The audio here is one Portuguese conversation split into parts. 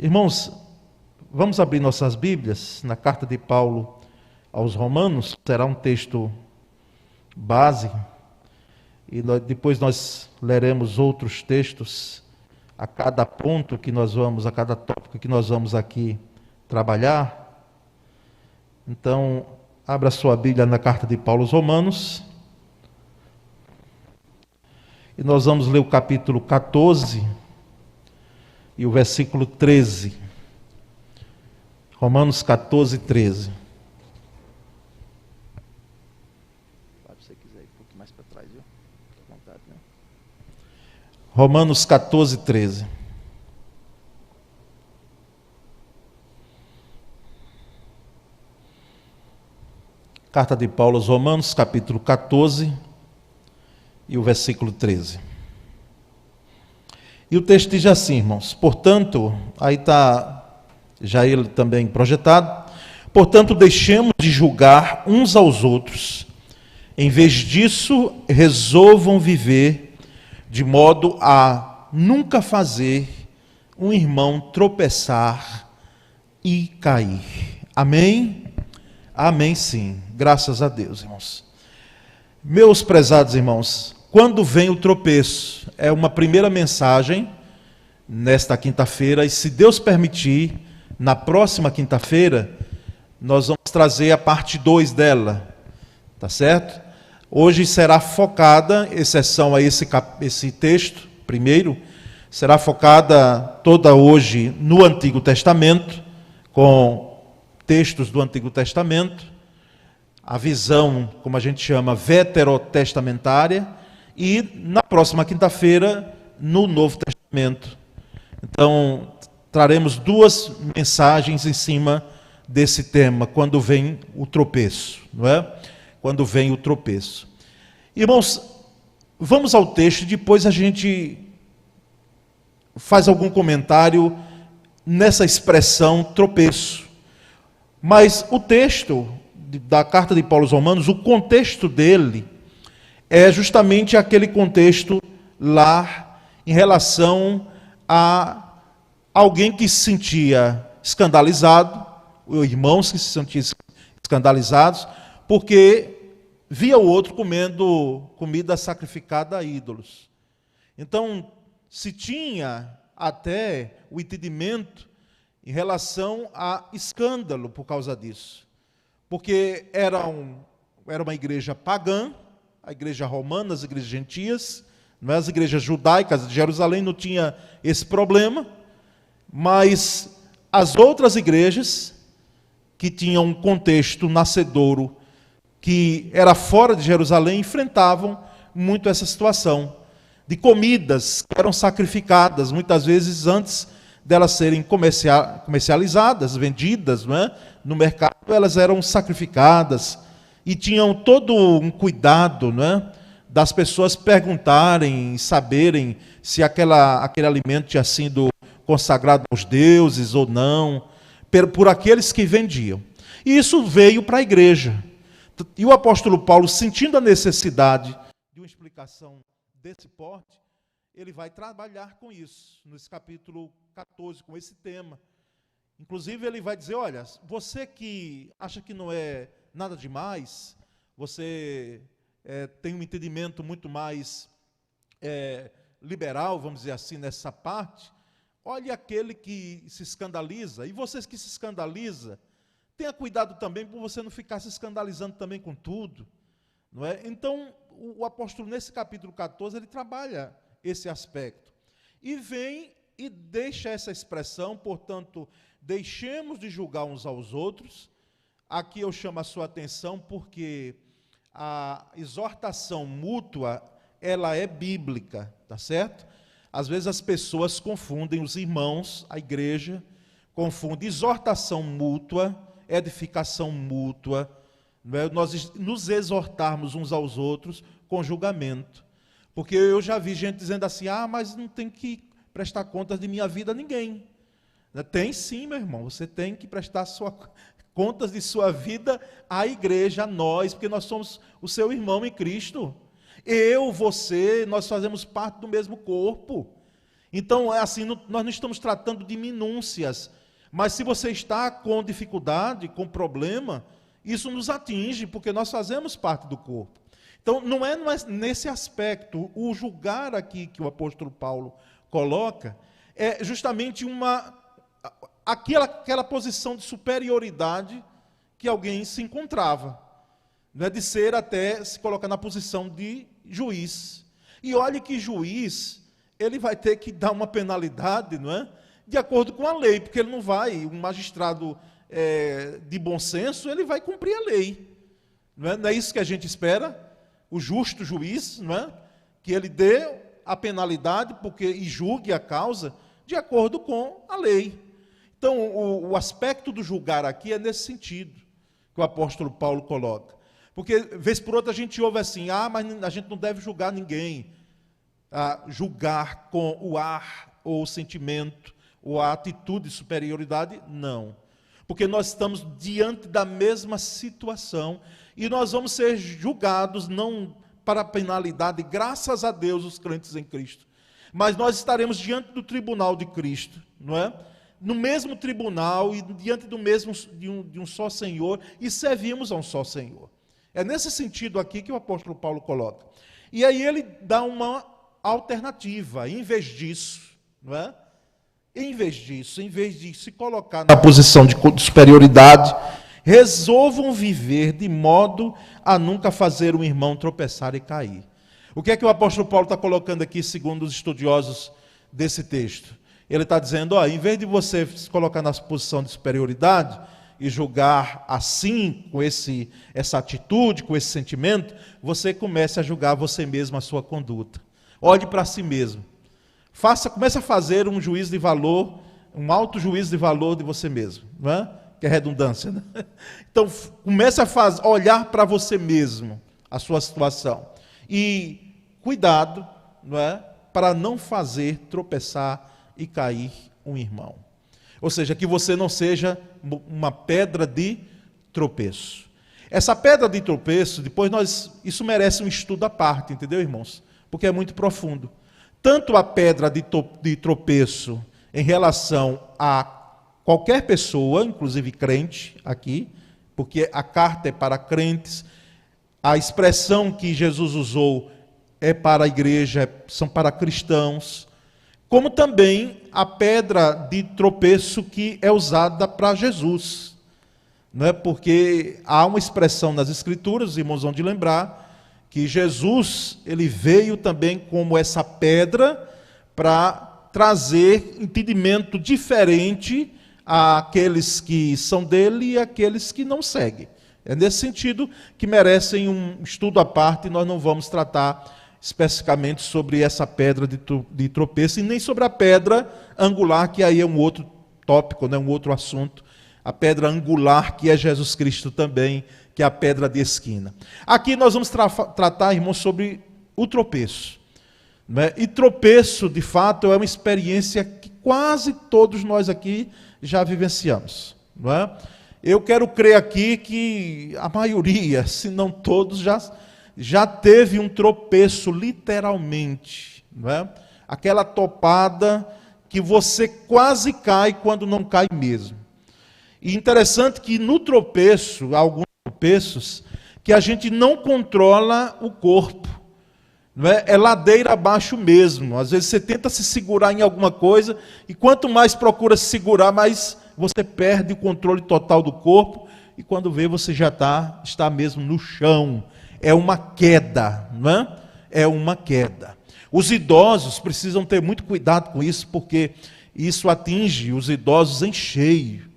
Irmãos, vamos abrir nossas Bíblias na carta de Paulo aos Romanos. Será um texto base e depois nós leremos outros textos a cada ponto que nós vamos, a cada tópico que nós vamos aqui trabalhar. Então, abra sua Bíblia na carta de Paulo aos Romanos e nós vamos ler o capítulo 14 e o versículo 13. Romanos 14, 13. Se você quiser ir um pouquinho mais para trás, viu? Fique à vontade, né? Romanos 14, 13. Carta de Paulo aos Romanos, capítulo 14 e o versículo 13. E o texto diz assim, irmãos: portanto, aí está já ele também projetado, portanto, deixemos de julgar uns aos outros, em vez disso, resolvam viver de modo a nunca fazer um irmão tropeçar e cair. Amém? Amém, sim. Graças a Deus, irmãos. Meus prezados irmãos, quando vem o tropeço, é uma primeira mensagem nesta quinta-feira, e se Deus permitir, na próxima quinta-feira, nós vamos trazer a parte 2 dela, tá certo? Hoje será focada, exceção a esse texto, primeiro, será focada toda hoje no Antigo Testamento, com textos do Antigo Testamento, a visão, como a gente chama, veterotestamentária, e na próxima quinta-feira, no Novo Testamento. Então, traremos duas mensagens em cima desse tema, quando vem o tropeço, não é? Quando vem o tropeço. Irmãos, vamos ao texto, depois a gente faz algum comentário nessa expressão tropeço. Mas o texto da carta de Paulo aos Romanos, o contexto dele é justamente aquele contexto lá em relação a alguém que se sentia escandalizado, irmãos que se sentiam escandalizados, porque via o outro comendo comida sacrificada a ídolos. Então, se tinha até o entendimento em relação a escândalo por causa disso. Porque era uma igreja pagã, a igreja romana, as igrejas gentias, não é? As igrejas judaicas de Jerusalém não tinha esse problema, mas as outras igrejas, que tinham um contexto nascedouro, que era fora de Jerusalém, enfrentavam muito essa situação de comidas que eram sacrificadas, muitas vezes antes delas serem comercializadas, vendidas, não é? No mercado, elas eram sacrificadas, e tinham todo um cuidado, não é? Das pessoas perguntarem, saberem se aquele alimento tinha sido consagrado aos deuses ou não, por aqueles que vendiam. E isso veio para a igreja. E o apóstolo Paulo, sentindo a necessidade de uma explicação desse porte, ele vai trabalhar com isso, nesse capítulo 14, com esse tema. Inclusive, ele vai dizer, olha, você que acha que não é nada demais, você tem um entendimento muito mais liberal, vamos dizer assim, nessa parte, olhe aquele que se escandaliza, e vocês que se escandalizam, tenha cuidado também por você não ficar se escandalizando também com tudo, não é? Então, o apóstolo, nesse capítulo 14, ele trabalha esse aspecto, e vem e deixa essa expressão, portanto, deixemos de julgar uns aos outros. Aqui eu chamo a sua atenção porque a exortação mútua, ela é bíblica, tá certo? Às vezes as pessoas confundem, os irmãos, a igreja, confundem exortação mútua, edificação mútua, não é? Nós nos exortarmos uns aos outros com julgamento. Porque eu já vi gente dizendo assim, mas não tem que prestar contas de minha vida a ninguém. Tem sim, meu irmão, você tem que prestar contas de sua vida à igreja, a nós, porque nós somos o seu irmão em Cristo. Eu, você, nós fazemos parte do mesmo corpo. Então, é assim, nós não estamos tratando de minúcias, mas se você está com dificuldade, com problema, isso nos atinge, porque nós fazemos parte do corpo. Então, não é nesse aspecto, o julgar aqui que o apóstolo Paulo coloca, é justamente aquela posição de superioridade que alguém se encontrava, né, de ser até se colocar na posição de juiz. E olhe que juiz, ele vai ter que dar uma penalidade, não é? De acordo com a lei, porque ele não vai, um magistrado de bom senso, ele vai cumprir a lei. Não é isso que a gente espera? O justo juiz, não é? Que ele dê a penalidade e julgue a causa de acordo com a lei. Então, o aspecto do julgar aqui é nesse sentido que o apóstolo Paulo coloca. Porque, vez por outra, a gente ouve assim, mas a gente não deve julgar ninguém. Julgar com o ar, ou o sentimento, ou a atitude de superioridade, não. Porque nós estamos diante da mesma situação e nós vamos ser julgados não para penalidade, graças a Deus, os crentes em Cristo. Mas nós estaremos diante do tribunal de Cristo, não é? No mesmo tribunal e diante de um só Senhor, e servimos a um só Senhor. É nesse sentido aqui que o apóstolo Paulo coloca. E aí ele dá uma alternativa, em vez disso, não é? Em vez de se colocar na posição de superioridade, resolvam viver de modo a nunca fazer um irmão tropeçar e cair. O que é que o apóstolo Paulo está colocando aqui, segundo os estudiosos desse texto? Ele está dizendo, em vez de você se colocar na posição de superioridade e julgar assim, com essa atitude, com esse sentimento, você comece a julgar você mesmo, a sua conduta. Olhe para si mesmo. Comece a fazer um juízo de valor, um alto juízo de valor de você mesmo, não é? Que é redundância, né? Então, comece a olhar para você mesmo, a sua situação. E cuidado, não é? Para não fazer tropeçar e cair um irmão. Ou seja, que você não seja uma pedra de tropeço. Essa pedra de tropeço, isso merece um estudo à parte, entendeu, irmãos? Porque é muito profundo. Tanto a pedra de tropeço em relação a qualquer pessoa, inclusive crente aqui, porque a carta é para crentes, a expressão que Jesus usou é para a igreja, são para cristãos, como também a pedra de tropeço que é usada para Jesus. Não é? Porque há uma expressão nas Escrituras, os irmãos vão de lembrar, que Jesus, ele veio também como essa pedra para trazer entendimento diferente àqueles que são dele e àqueles que não seguem. É nesse sentido que merecem um estudo à parte, e nós não vamos tratar especificamente sobre essa pedra de tropeço, e nem sobre a pedra angular, que aí é um outro tópico, né, um outro assunto. A pedra angular, que é Jesus Cristo também, que é a pedra de esquina. Aqui nós vamos tratar, irmãos, sobre o tropeço. Né? E tropeço, de fato, é uma experiência que quase todos nós aqui já vivenciamos. Não é? Eu quero crer aqui que a maioria, se não todos, já teve um tropeço, literalmente. Não é? Aquela topada que você quase cai quando não cai mesmo. E interessante que no tropeço, há alguns tropeços, que a gente não controla o corpo. Não é? É ladeira abaixo mesmo. Às vezes você tenta se segurar em alguma coisa, e quanto mais procura se segurar, mais você perde o controle total do corpo, e quando vê, você já está mesmo no chão. É uma queda, não é? É uma queda. Os idosos precisam ter muito cuidado com isso, porque isso atinge os idosos em cheio.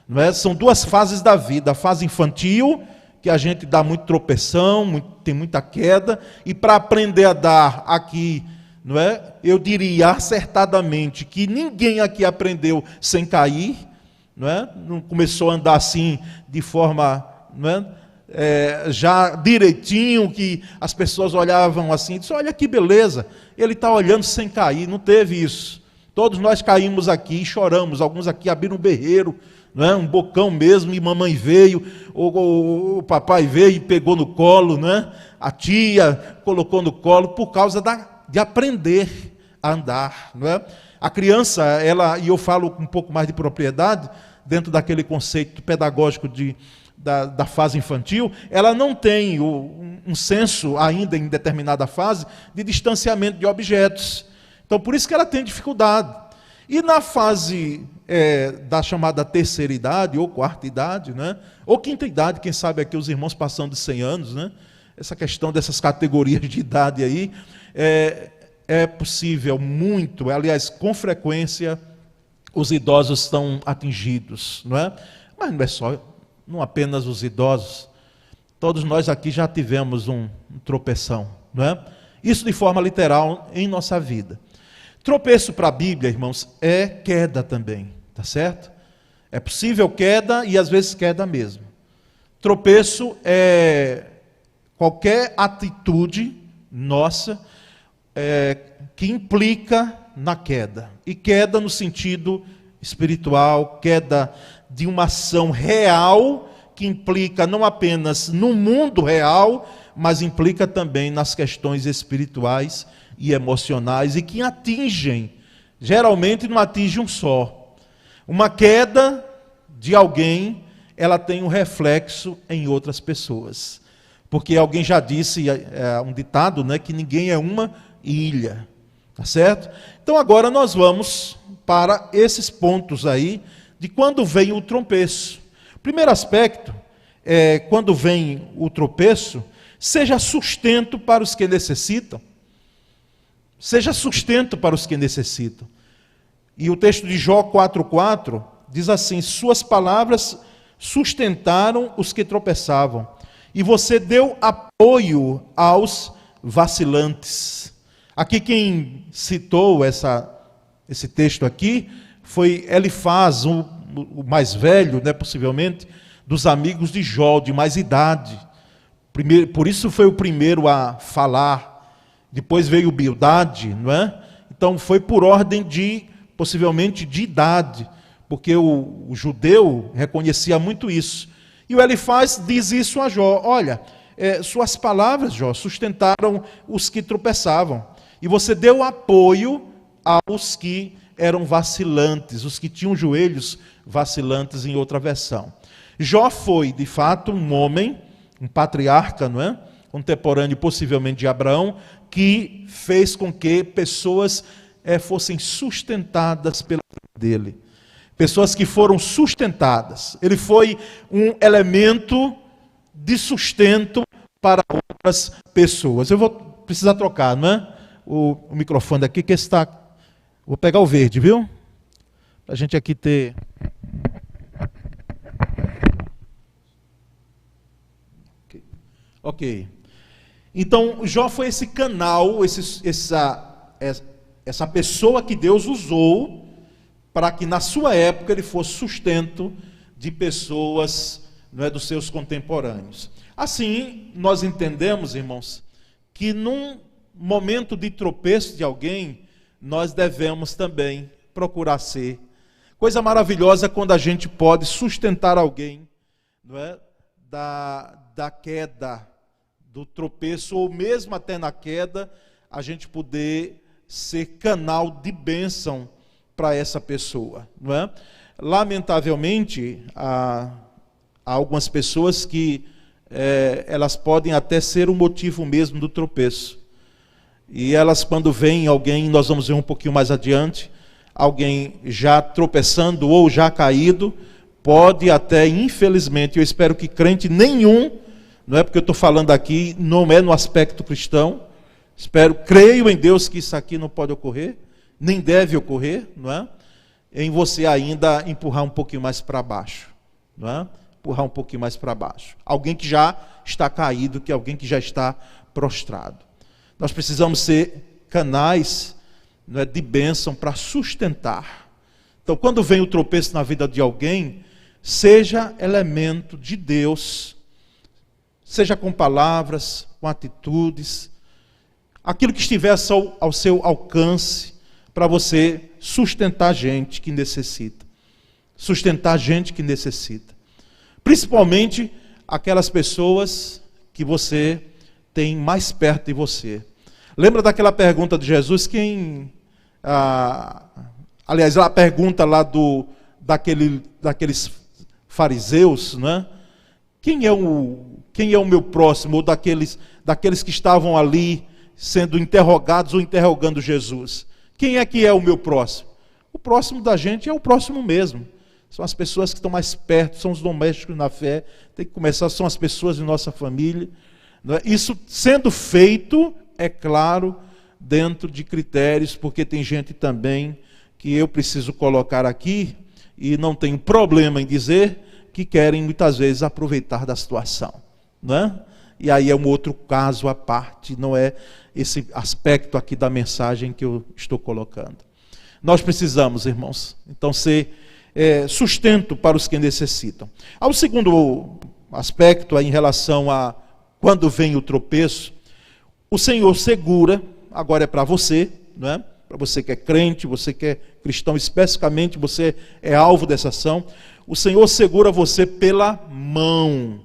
Não é? São duas fases da vida, a fase infantil, que a gente dá muito tropeção, tem muita queda, e para aprender a dar aqui, não é? Eu diria acertadamente que ninguém aqui aprendeu sem cair, não é? Não começou a andar assim de forma, não é? Já direitinho, que as pessoas olhavam assim, disse, olha que beleza, ele está olhando sem cair. Não teve isso. Todos nós caímos aqui e choramos, alguns aqui abriram um berreiro, não é? Um bocão mesmo, e mamãe veio, o papai veio e pegou no colo, não é? A tia colocou no colo, por causa de aprender a andar, não é? A criança, ela, e eu falo com um pouco mais de propriedade, dentro daquele conceito pedagógico da fase infantil, ela não tem um senso, ainda em determinada fase, de distanciamento de objetos. Então, por isso que ela tem dificuldade. E na fase da chamada terceira idade, ou quarta idade, né? Ou quinta idade, quem sabe aqui os irmãos passando de 100 anos, né? Essa questão dessas categorias de idade aí, é possível muito, aliás, com frequência, os idosos estão atingidos, não é? Mas não é só, não apenas os idosos. Todos nós aqui já tivemos um tropeção, não é? Isso de forma literal em nossa vida. Tropeço para a Bíblia, irmãos, é queda também, tá certo? É possível queda e às vezes queda mesmo. Tropeço é qualquer atitude nossa que implica na queda. E queda no sentido espiritual, queda de uma ação real que implica não apenas no mundo real, mas implica também nas questões espirituais e emocionais e que atingem, geralmente não atinge um só. Uma queda de alguém, ela tem um reflexo em outras pessoas. Porque alguém já disse, um ditado, né, que ninguém é uma ilha, tá certo? Então agora nós vamos para esses pontos aí, de quando vem o tropeço. O primeiro aspecto é, quando vem o tropeço, seja sustento para os que necessitam. Seja sustento para os que necessitam. E o texto de Jó 4,4 diz assim: suas palavras sustentaram os que tropeçavam, e você deu apoio aos vacilantes. Aqui quem citou esse texto aqui foi Elifaz, o mais velho, né, possivelmente, dos amigos de Jó, de mais idade. Por isso foi o primeiro a falar. Depois veio Bildade, não é? Então foi por ordem possivelmente de idade, porque o judeu reconhecia muito isso. E o Elifaz diz isso a Jó: olha, suas palavras, Jó, sustentaram os que tropeçavam, e você deu apoio aos que eram vacilantes, os que tinham joelhos vacilantes, em outra versão. Jó foi, de fato, um homem, um patriarca, não é? Contemporâneo possivelmente de Abraão, que fez com que pessoas fossem sustentadas pela vida dele. Pessoas que foram sustentadas. Ele foi um elemento de sustento para outras pessoas. Eu vou precisar trocar, não é? O microfone aqui, que está... Vou pegar o verde, viu? Para a gente aqui ter... Ok. Então, Jó foi esse canal, essa pessoa que Deus usou para que na sua época ele fosse sustento de pessoas, não é, dos seus contemporâneos. Assim, nós entendemos, irmãos, que num momento de tropeço de alguém, nós devemos também procurar ser. Coisa maravilhosa quando a gente pode sustentar alguém, não é, da queda, do tropeço, ou mesmo até na queda, a gente poder ser canal de bênção para essa pessoa, não é? Lamentavelmente, há algumas pessoas que elas podem até ser o motivo mesmo do tropeço. E elas, quando veem alguém, nós vamos ver um pouquinho mais adiante, alguém já tropeçando ou já caído, pode até, infelizmente, eu espero que crente nenhum, não é porque eu estou falando aqui, não é no aspecto cristão, creio em Deus que isso aqui não pode ocorrer, nem deve ocorrer, não é? Em você ainda empurrar um pouquinho mais para baixo, não é? Empurrar um pouquinho mais para baixo. Alguém que já está caído, que alguém que já está prostrado. Nós precisamos ser canais, não é, de bênção para sustentar. Então, quando vem o tropeço na vida de alguém, seja elemento de Deus, seja com palavras, com atitudes, aquilo que estiver ao seu alcance, para você sustentar gente que necessita. Sustentar gente que necessita. Principalmente aquelas pessoas que você tem mais perto de você. Lembra daquela pergunta de Jesus: quem aliás, a pergunta lá daqueles fariseus, né? Quem é o meu próximo? Ou daqueles que estavam ali sendo interrogados ou interrogando Jesus. Quem é que é o meu próximo? O próximo da gente é o próximo mesmo. São as pessoas que estão mais perto, são os domésticos na fé. Tem que começar, são as pessoas de nossa família. Isso sendo feito, é claro, dentro de critérios, porque tem gente também que eu preciso colocar aqui, e não tenho problema em dizer, que querem muitas vezes aproveitar da situação. Né? E aí é um outro caso à parte, não é esse aspecto aqui da mensagem que eu estou colocando. Nós precisamos, irmãos, então ser sustento para os que necessitam. Ao segundo aspecto, em relação a quando vem o tropeço, o Senhor segura, agora é para você, não é? Para você que é crente, você que é cristão, especificamente você é alvo dessa ação, o Senhor segura você pela mão,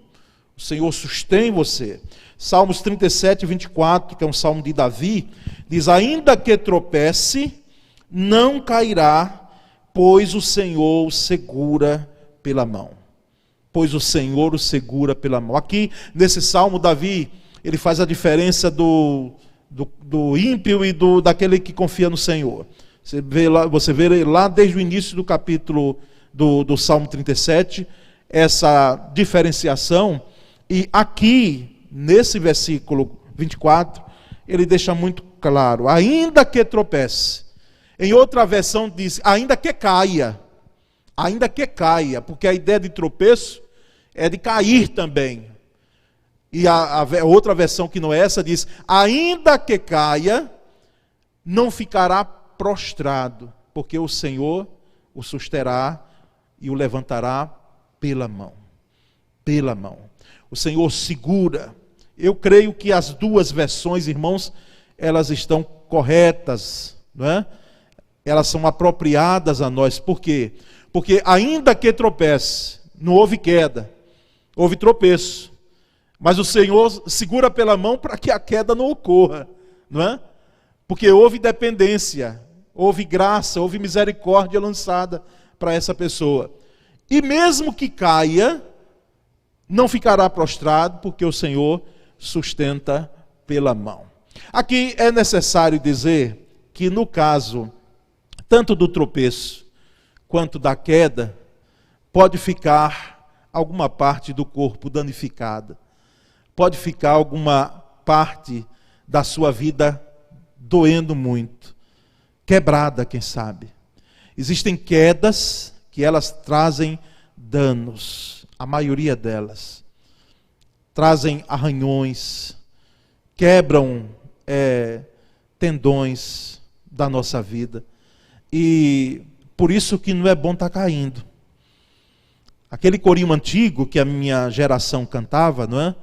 o Senhor sustém você. Salmos 37, 24, que é um salmo de Davi, diz: ainda que tropece, não cairá, pois o Senhor o segura pela mão. Pois o Senhor o segura pela mão. Aqui, nesse salmo, Davi, ele faz a diferença do ímpio e daquele que confia no Senhor. Você vê lá desde o início do capítulo do Salmo 37, essa diferenciação, e aqui, nesse versículo 24, ele deixa muito claro: ainda que tropece. Em outra versão diz: ainda que caia, porque a ideia de tropeço é de cair também. E a outra versão que não é essa diz: ainda que caia, não ficará prostrado, porque o Senhor o susterá e o levantará pela mão. Pela mão. O Senhor segura. Eu creio que as duas versões, irmãos, elas estão corretas, não é? Elas são apropriadas a nós. Por quê? Porque ainda que tropece, não houve queda, houve tropeço. Mas o Senhor segura pela mão para que a queda não ocorra, não é? Porque houve dependência, houve graça, houve misericórdia lançada para essa pessoa. E mesmo que caia, não ficará prostrado, porque o Senhor sustenta pela mão. Aqui é necessário dizer que no caso, tanto do tropeço quanto da queda, pode ficar alguma parte do corpo danificada. Pode ficar alguma parte da sua vida doendo muito, quebrada, quem sabe. Existem quedas que elas trazem danos, a maioria delas. Trazem arranhões, quebram tendões da nossa vida. E por isso que não é bom estar caindo. Aquele corinho antigo que a minha geração cantava, não é?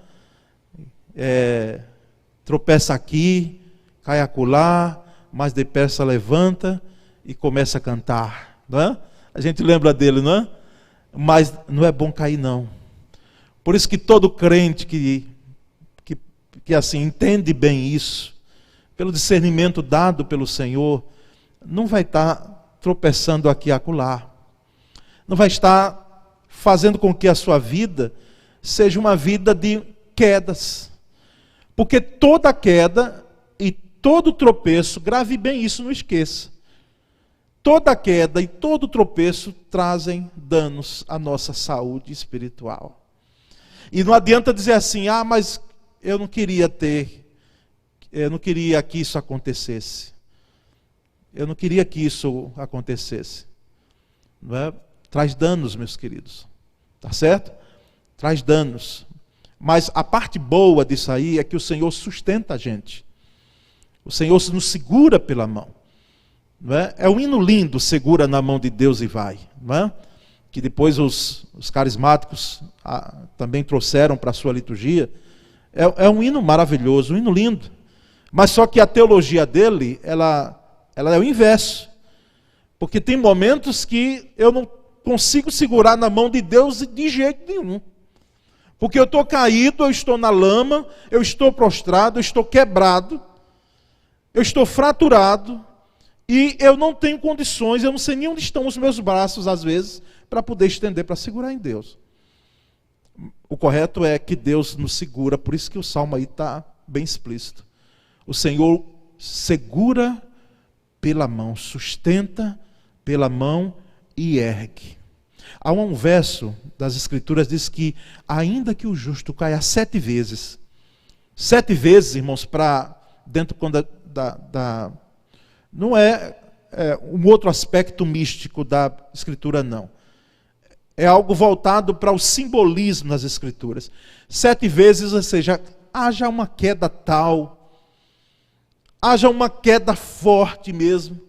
Tropeça aqui, cai acolá, mas depressa levanta e começa a cantar, não é? A gente lembra dele, não é? Mas não é bom cair, não. Por isso que todo crente que assim entende bem isso, pelo discernimento dado pelo Senhor, não vai estar tropeçando aqui e acolá. Não vai estar fazendo com que a sua vida seja uma vida de quedas. Porque toda queda e todo tropeço, grave bem isso, não esqueça. Toda queda e todo tropeço trazem danos à nossa saúde espiritual. E não adianta dizer assim: mas eu não queria que isso acontecesse. Eu não queria que isso acontecesse. Não é? Traz danos, meus queridos. Tá certo? Traz danos. Mas a parte boa disso aí é que o Senhor sustenta a gente. O Senhor nos segura pela mão. Não é? É um hino lindo, segura na mão de Deus e vai. Não é? Que depois os carismáticos também trouxeram para a sua liturgia. É um hino maravilhoso, um hino lindo. Mas só que a teologia dele, ela é o inverso. Porque tem momentos que eu não consigo segurar na mão de Deus de jeito nenhum. Porque eu estou caído, eu estou na lama, eu estou prostrado, eu estou quebrado, eu estou fraturado, E eu não tenho condições, eu não sei nem onde estão os meus braços, às vezes, para poder estender, para segurar em Deus. O correto é que Deus nos segura, por isso que o salmo aí está bem explícito. O Senhor segura pela mão, sustenta pela mão e ergue. Há um verso das Escrituras que diz que, ainda que o justo caia 7 vezes, 7 vezes, irmãos, para dentro quando não é um outro aspecto místico da Escritura, não. É algo voltado para o simbolismo nas Escrituras. 7 vezes, ou seja, haja uma queda tal, haja uma queda forte mesmo,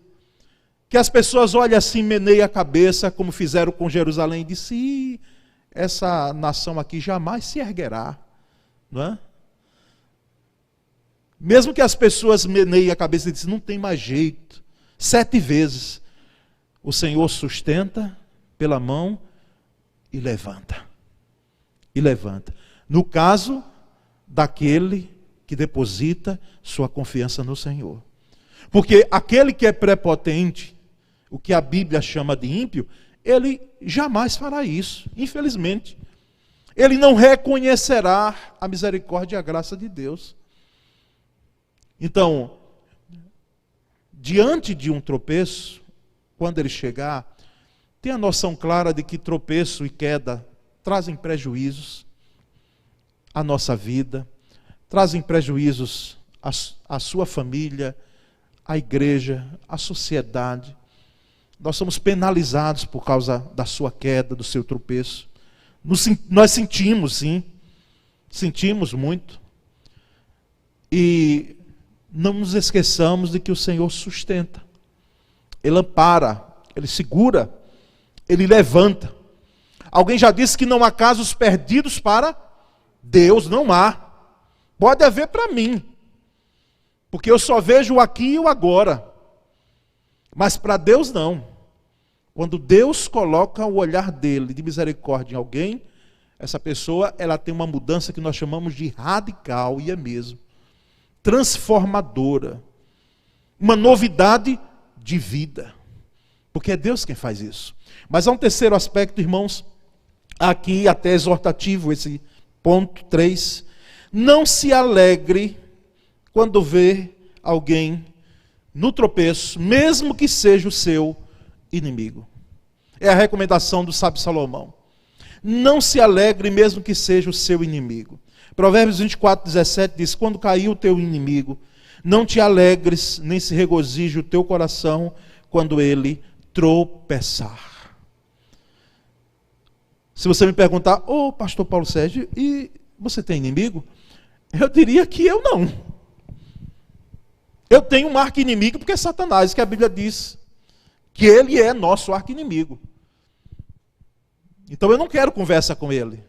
que as pessoas olham assim, meneiem a cabeça, como fizeram com Jerusalém, e dizem, essa nação aqui jamais se erguerá, não é? Mesmo que as pessoas meneiem a cabeça e dizem, não tem mais jeito, 7 vezes, o Senhor sustenta pela mão e levanta. E levanta. No caso daquele que deposita sua confiança no Senhor. Porque aquele que é prepotente, o que a Bíblia chama de ímpio, ele jamais fará isso, infelizmente. Ele não reconhecerá a misericórdia e a graça de Deus. Então, diante de um tropeço, quando ele chegar, tenha a noção clara de que tropeço e queda trazem prejuízos à nossa vida, trazem prejuízos à sua família, à igreja, à sociedade. Nós somos penalizados por causa da sua queda, do seu tropeço. Nós sentimos, sim. Sentimos muito. E não nos esqueçamos de que o Senhor sustenta. Ele ampara, Ele segura, Ele levanta. Alguém já disse que não há casos perdidos para Deus, não há. Pode haver para mim, porque eu só vejo o aqui e o agora. Mas para Deus não. Quando Deus coloca o olhar dele de misericórdia em alguém, essa pessoa ela tem uma mudança que nós chamamos de radical, e é mesmo, transformadora, uma novidade de vida, porque é Deus quem faz isso. Mas há um terceiro aspecto, irmãos, aqui até exortativo, esse ponto 3, não se alegre quando vê alguém no tropeço, mesmo que seja o seu inimigo. É a recomendação do sábio Salomão. Não se alegre mesmo que seja o seu inimigo. Provérbios 24:17 diz, quando cair o teu inimigo, não te alegres, nem se regozije o teu coração quando ele tropeçar. Se você me perguntar, pastor Paulo Sérgio, e você tem inimigo? Eu diria que eu não. Eu tenho um arqui-inimigo porque é Satanás, que a Bíblia diz que ele é nosso arqui-inimigo. Então eu não quero conversa com ele.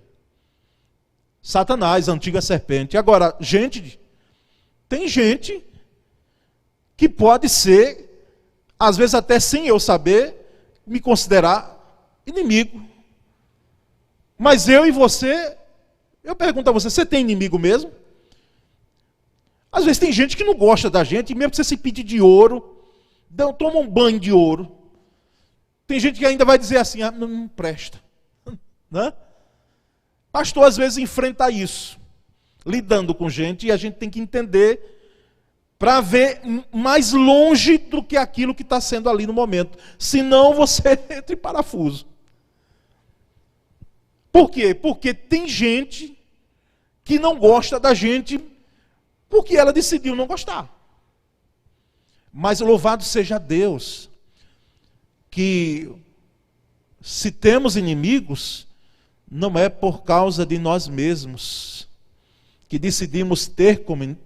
Satanás, a antiga serpente. Agora, tem gente que pode ser, às vezes até sem eu saber, me considerar inimigo. Mas eu e você, eu pergunto a você, você tem inimigo mesmo? Às vezes tem gente que não gosta da gente, e mesmo que você se pinte de ouro, toma um banho de ouro. Tem gente que ainda vai dizer assim, não presta. Né? Pastor às vezes enfrenta isso, lidando com gente, e a gente tem que entender para ver mais longe do que aquilo que está sendo ali no momento. Senão você entra em parafuso. Por quê? Porque tem gente que não gosta da gente porque ela decidiu não gostar. Mas louvado seja Deus, que se temos inimigos, não é por causa de nós mesmos, que decidimos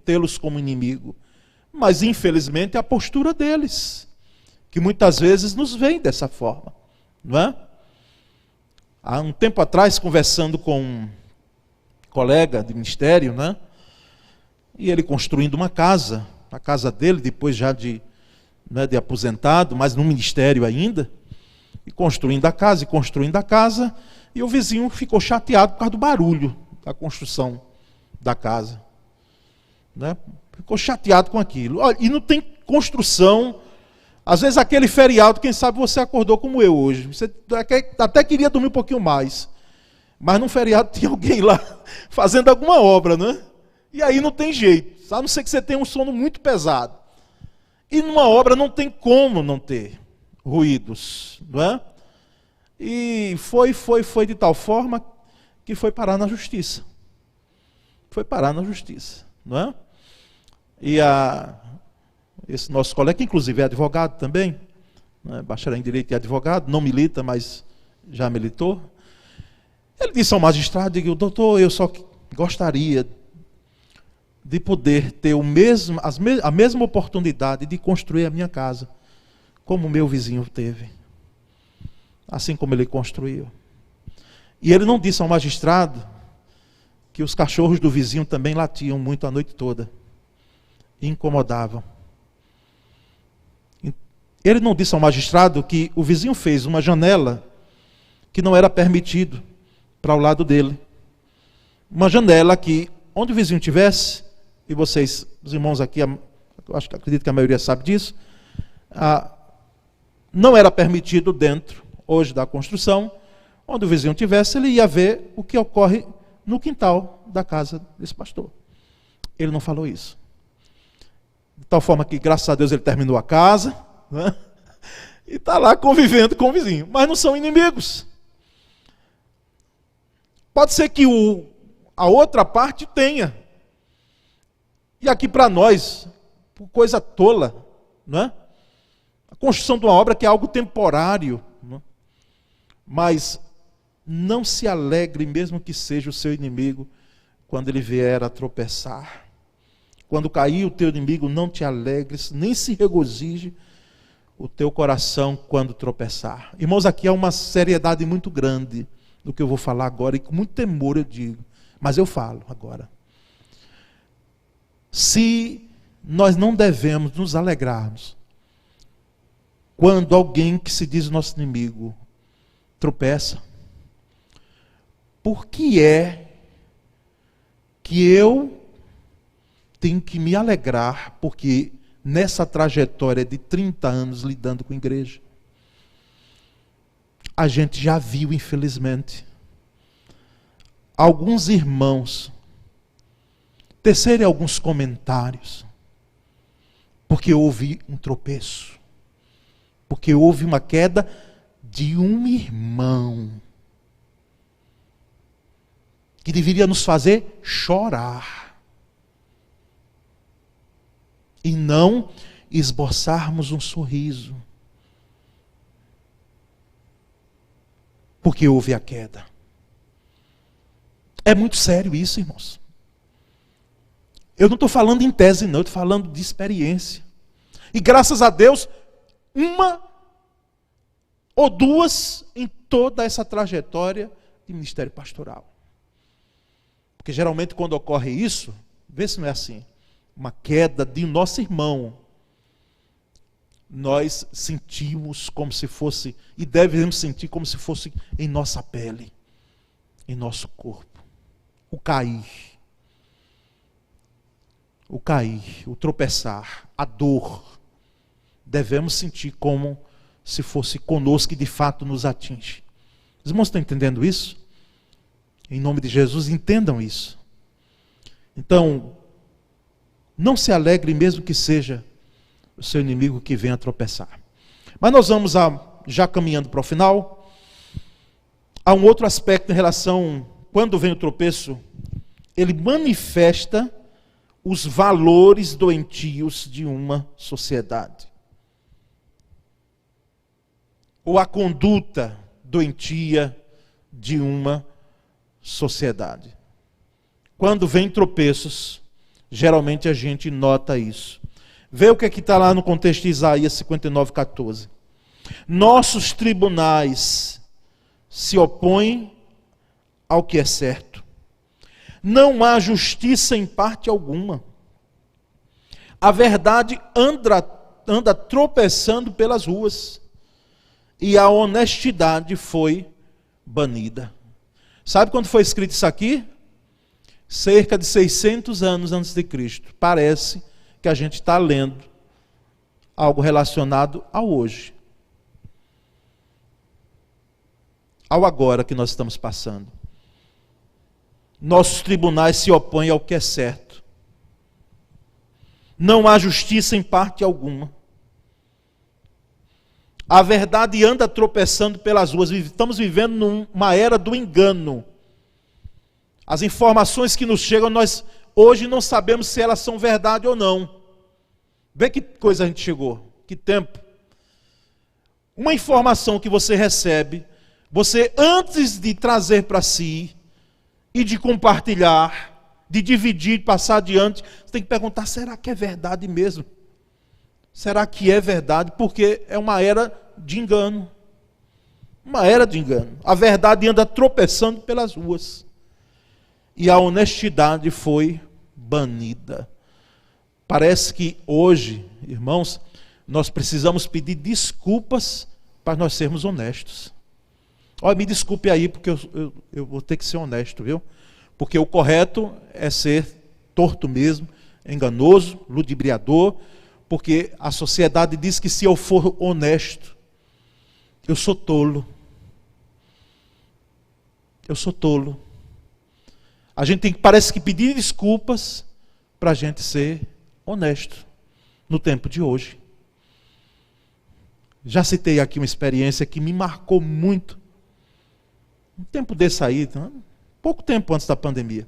tê-los como inimigo, mas infelizmente é a postura deles, que muitas vezes nos vem dessa forma, não é? Há um tempo atrás, conversando com um colega de ministério, né? E ele construindo uma casa, a casa dele, depois já de aposentado, mas no ministério ainda, e construindo a casa, e o vizinho ficou chateado por causa do barulho da construção da casa. Né? Ficou chateado com aquilo. Olha, e não tem construção Às vezes aquele feriado, quem sabe você acordou como eu hoje. Você até queria dormir um pouquinho mais. Mas num feriado tinha alguém lá fazendo alguma obra, né? E aí não tem jeito. A não ser que você tenha um sono muito pesado. E numa obra não tem como não ter ruídos, não é? E foi de tal forma que foi parar na justiça. Foi parar na justiça, não é? E esse nosso colega, que inclusive é advogado também, né, bacharel em Direito e advogado, não milita, mas já militou. Ele disse ao magistrado, doutor, eu só gostaria de poder ter a mesma oportunidade de construir a minha casa, como o meu vizinho teve, assim como ele construiu. E ele não disse ao magistrado que os cachorros do vizinho também latiam muito a noite toda, e incomodavam. Ele não disse ao magistrado que o vizinho fez uma janela que não era permitido para o lado dele. Uma janela que, onde o vizinho tivesse, e vocês, os irmãos aqui, acredito que a maioria sabe disso, não era permitido dentro, hoje, da construção, onde o vizinho tivesse, ele ia ver o que ocorre no quintal da casa desse pastor. Ele não falou isso. De tal forma que, graças a Deus, ele terminou a casa, né? E está lá convivendo com o vizinho. Mas não são inimigos. Pode ser que a outra parte tenha. E aqui para nós, por coisa tola, não é? A construção de uma obra que é algo temporário, não é? Mas não se alegre, mesmo que seja o seu inimigo, quando ele vier a tropeçar. Quando cair o teu inimigo, não te alegres, nem se regozije o teu coração quando tropeçar. Irmãos, aqui há uma seriedade muito grande do que eu vou falar agora, e com muito temor eu digo, mas eu falo agora. Se nós não devemos nos alegrarmos quando alguém que se diz nosso inimigo tropeça, por que é que eu tenho que me alegrar, porque nessa trajetória de 30 anos lidando com a igreja, a gente já viu, infelizmente, alguns irmãos tecerem alguns comentários, porque houve um tropeço, porque houve uma queda de um irmão, que deveria nos fazer chorar, e não esboçarmos um sorriso, porque houve a queda. É muito sério isso, irmãos. Eu não estou falando em tese, não, eu estou falando de experiência. E graças a Deus, uma ou duas em toda essa trajetória de ministério pastoral. Porque geralmente quando ocorre isso, vê se não é assim, uma queda de nosso irmão, nós sentimos como se fosse, e devemos sentir como se fosse em nossa pele, em nosso corpo. O cair, o tropeçar, a dor, devemos sentir como se fosse conosco e de fato nos atinge. Os irmãos estão entendendo isso? Em nome de Jesus, entendam isso. Então, não se alegre mesmo que seja o seu inimigo que venha tropeçar. Mas nós vamos, já caminhando para o final, há um outro aspecto em relação, quando vem o tropeço, ele manifesta os valores doentios de uma sociedade. Ou a conduta doentia de uma sociedade. Quando vem tropeços, geralmente a gente nota isso. Vê o que está lá no contexto de Isaías 59:14. Nossos tribunais se opõem ao que é certo. Não há justiça em parte alguma. A verdade anda tropeçando pelas ruas. E a honestidade foi banida. Sabe quando foi escrito isso aqui? Cerca de 600 anos antes de Cristo. Parece que a gente está lendo algo relacionado ao hoje, ao agora que nós estamos passando. Nossos tribunais se opõem ao que é certo. Não há justiça em parte alguma. A verdade anda tropeçando pelas ruas. Estamos vivendo numa era do engano. As informações que nos chegam, nós hoje não sabemos se elas são verdade ou não. Vê que coisa a gente chegou, que tempo. Uma informação que você recebe, você antes de trazer para si e de compartilhar, de dividir, passar adiante, você tem que perguntar, será que é verdade mesmo? Será que é verdade? Porque é uma era de engano. Uma era de engano. A verdade anda tropeçando pelas ruas. E a honestidade foi banida. Parece que hoje, irmãos, nós precisamos pedir desculpas para nós sermos honestos. Olha, me desculpe aí, porque eu vou ter que ser honesto, viu? Porque o correto é ser torto mesmo, enganoso, ludibriador, porque a sociedade diz que se eu for honesto, eu sou tolo. Eu sou tolo. A gente parece que pedir desculpas para a gente ser honesto no tempo de hoje. Já citei aqui uma experiência que me marcou muito. Um tempo desse aí, pouco tempo antes da pandemia.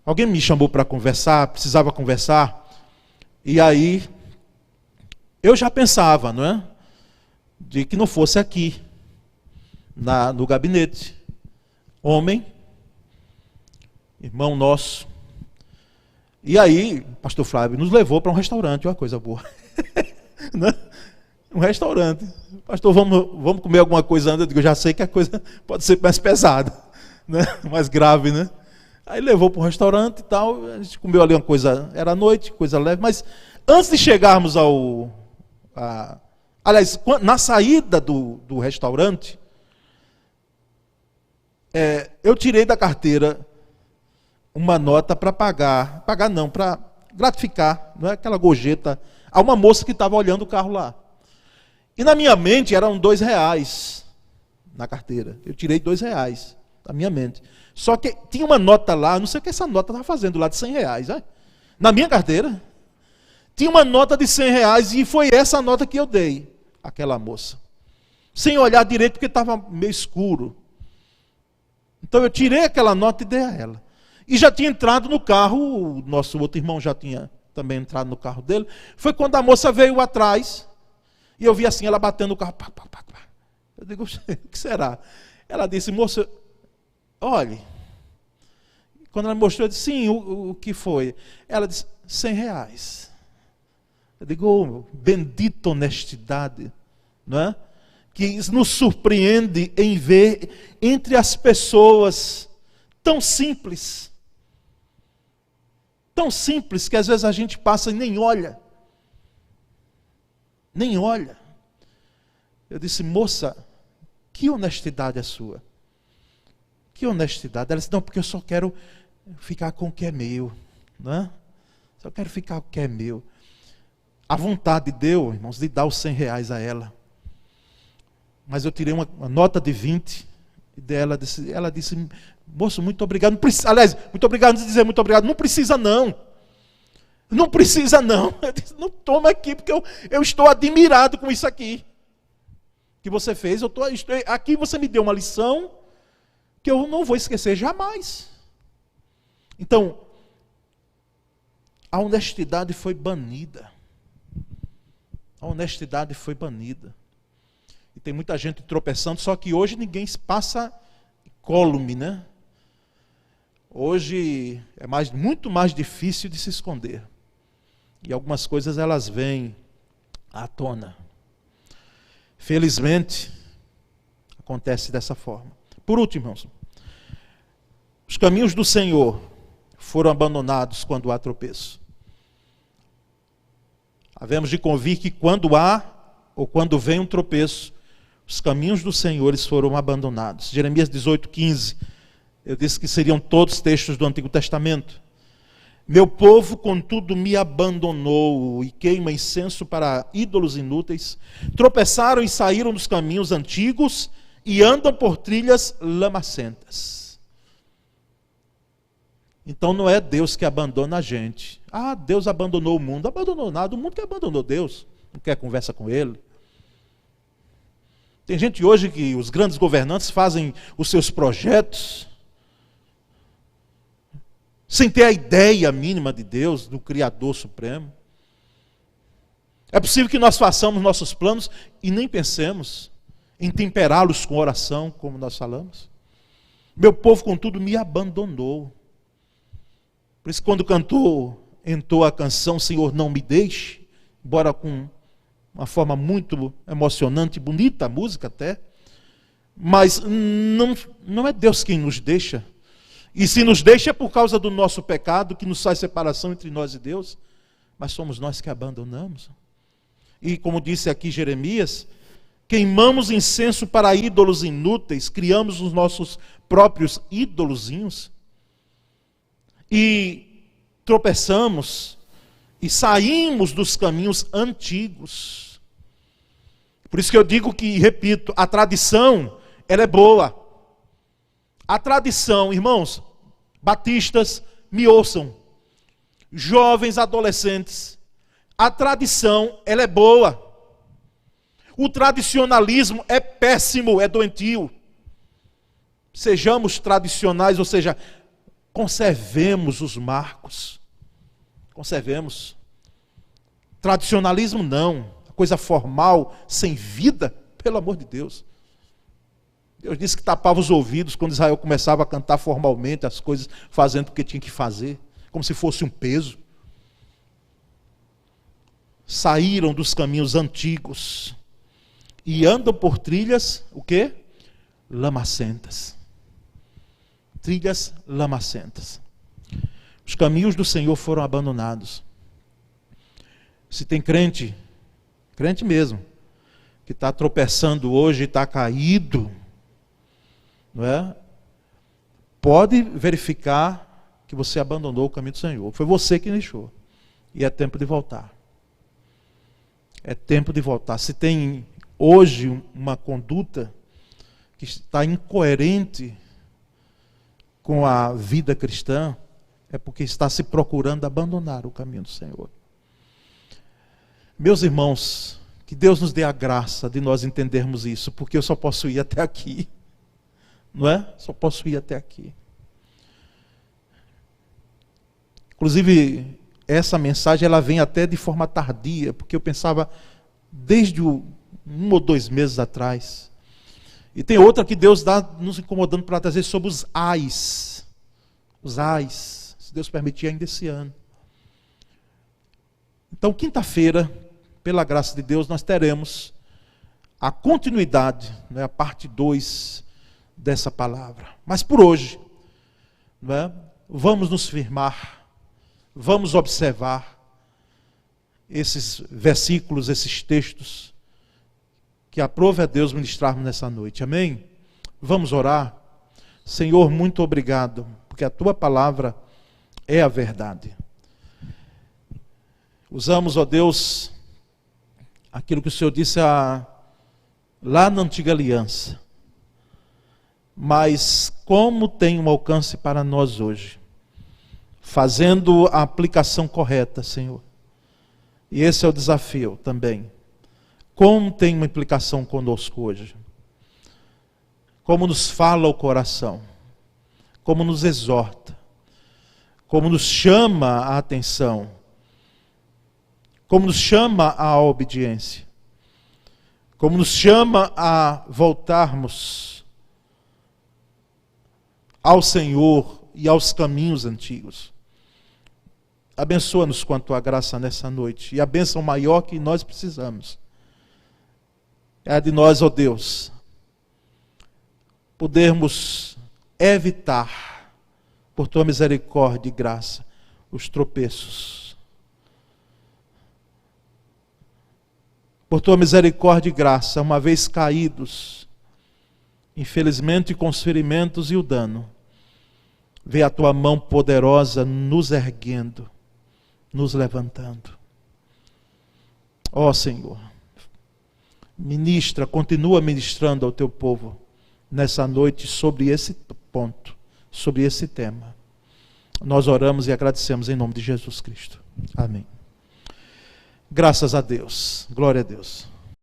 Alguém me chamou para conversar, precisava conversar, e aí eu já pensava, não é? De que não fosse aqui, no gabinete. Homem, irmão nosso. E aí, o pastor Flávio nos levou para um restaurante, uma coisa boa. Né? Um restaurante. Pastor, vamos comer alguma coisa antes? Eu digo, eu já sei que a coisa pode ser mais pesada, né? Mais grave, né? Aí levou para um restaurante e tal, a gente comeu ali uma coisa, era noite, coisa leve, mas antes de chegarmos aliás, na saída do restaurante, eu tirei da carteira uma nota para pagar não, para gratificar, não é aquela gorjeta, a uma moça que estava olhando o carro lá. E na minha mente eram R$2 na carteira. Eu tirei R$2 da minha mente. Só que tinha uma nota lá, não sei o que essa nota estava fazendo lá, de R$100, né? Na minha carteira. Tinha uma nota de R$100 e foi essa nota que eu dei àquela moça. Sem olhar direito, porque estava meio escuro. Então eu tirei aquela nota e dei a ela. E já tinha entrado no carro, o nosso outro irmão já tinha também entrado no carro dele. Foi quando a moça veio atrás, e eu vi assim, ela batendo o carro. Pá, pá, pá, pá. Eu digo, o que será? Ela disse, moça, olhe. Quando ela me mostrou, eu disse, sim, o que foi? Ela disse, R$100. Eu digo, oh, bendita honestidade, não é? Que nos surpreende em ver entre as pessoas tão simples que às vezes a gente passa e nem olha. Nem olha. Eu disse, moça, que honestidade é sua? Que honestidade? Ela disse, não, porque eu só quero ficar com o que é meu. Né? Só quero ficar com o que é meu. A vontade deu, irmãos, de dar os R$100 a ela. Mas eu tirei uma nota de 20 dela. Ela disse, moço, muito obrigado. Não precisa, aliás, muito obrigado, antes de dizer muito obrigado, não precisa não. Não precisa não. Eu disse, não, toma aqui, porque eu estou admirado com isso aqui que você fez. Aqui você me deu uma lição que eu não vou esquecer jamais. Então, a honestidade foi banida. A honestidade foi banida. E tem muita gente tropeçando, só que hoje ninguém passa incólume, né? Hoje é muito mais difícil de se esconder. E algumas coisas elas vêm à tona. Felizmente, acontece dessa forma. Por último, irmãos, os caminhos do Senhor foram abandonados quando há tropeço. Havemos de convir que quando há ou quando vem um tropeço, os caminhos do Senhor foram abandonados. Jeremias 18:15, eu disse que seriam todos textos do Antigo Testamento. Meu povo, contudo, me abandonou e queima incenso para ídolos inúteis. Tropeçaram e saíram dos caminhos antigos e andam por trilhas lamacentas. Então não é Deus que abandona a gente. Ah, Deus abandonou o mundo. Abandonou nada, o mundo que abandonou Deus. Não quer conversa com Ele. Tem gente hoje que os grandes governantes fazem os seus projetos sem ter a ideia mínima de Deus, do Criador Supremo. É possível que nós façamos nossos planos e nem pensemos em temperá-los com oração, como nós falamos. Meu povo, contudo, me abandonou. Por isso, quando o cantor entoa a canção Senhor, não me deixe, embora com uma forma muito emocionante, bonita a música até, mas não é Deus quem nos deixa. E se nos deixa é por causa do nosso pecado, que nos faz separação entre nós e Deus, mas somos nós que abandonamos. E como disse aqui Jeremias, queimamos incenso para ídolos inúteis, criamos os nossos próprios ídolozinhos, e tropeçamos, e saímos dos caminhos antigos. Por isso que eu digo que, repito, a tradição, ela é boa. A tradição, irmãos, batistas, me ouçam, jovens, adolescentes, a tradição, ela é boa. O tradicionalismo é péssimo, é doentio. Sejamos tradicionais, ou seja, conservemos os marcos. Conservemos. Tradicionalismo não, coisa formal, sem vida, pelo amor de Deus. Deus disse que tapava os ouvidos quando Israel começava a cantar formalmente as coisas, fazendo o que tinha que fazer, como se fosse um peso. Saíram dos caminhos antigos e andam por trilhas, o quê? Lamacentas. Trilhas lamacentas. Os caminhos do Senhor foram abandonados. Se tem crente mesmo, que está tropeçando hoje, está caído, não é? Pode verificar que você abandonou o caminho do Senhor. Foi você que deixou. E é tempo de voltar. É tempo de voltar. Se tem hoje uma conduta que está incoerente com a vida cristã, é porque está se procurando abandonar o caminho do Senhor. Meus irmãos, que Deus nos dê a graça de nós entendermos isso, porque eu só posso ir até aqui. Não é? Só posso ir até aqui. Inclusive, essa mensagem ela vem até de forma tardia, porque eu pensava desde 1 ou 2 meses atrás. E tem outra que Deus está nos incomodando para trazer sobre os ais. Os ais, se Deus permitir, ainda esse ano. Então, quinta-feira, pela graça de Deus, nós teremos a continuidade, né, a parte 2 dessa palavra. Mas por hoje, né, vamos nos firmar, vamos observar esses versículos, esses textos, que aprove a Deus ministrarmos nessa noite. Amém? Vamos orar? Senhor, muito obrigado, porque a Tua palavra é a verdade. Usamos, ó Deus, aquilo que o Senhor disse lá na antiga aliança. Mas como tem um alcance para nós hoje? Fazendo a aplicação correta, Senhor. E esse é o desafio também. Como tem uma implicação conosco hoje? Como nos fala o coração? Como nos exorta? Como nos chama a atenção? Como nos chama à obediência? Como nos chama a voltarmos ao Senhor e aos caminhos antigos. Abençoa-nos com a Tua graça nessa noite. E a bênção maior que nós precisamos é a de nós, ó Deus, podermos evitar, por Tua misericórdia e graça, os tropeços. Por Tua misericórdia e graça, uma vez caídos, infelizmente com os ferimentos e o dano, Vê a tua mão poderosa nos erguendo, nos levantando. Ó Senhor, ministra, continua ministrando ao teu povo nessa noite sobre esse ponto, sobre esse tema. Nós oramos e agradecemos em nome de Jesus Cristo. Amém. Graças a Deus. Glória a Deus.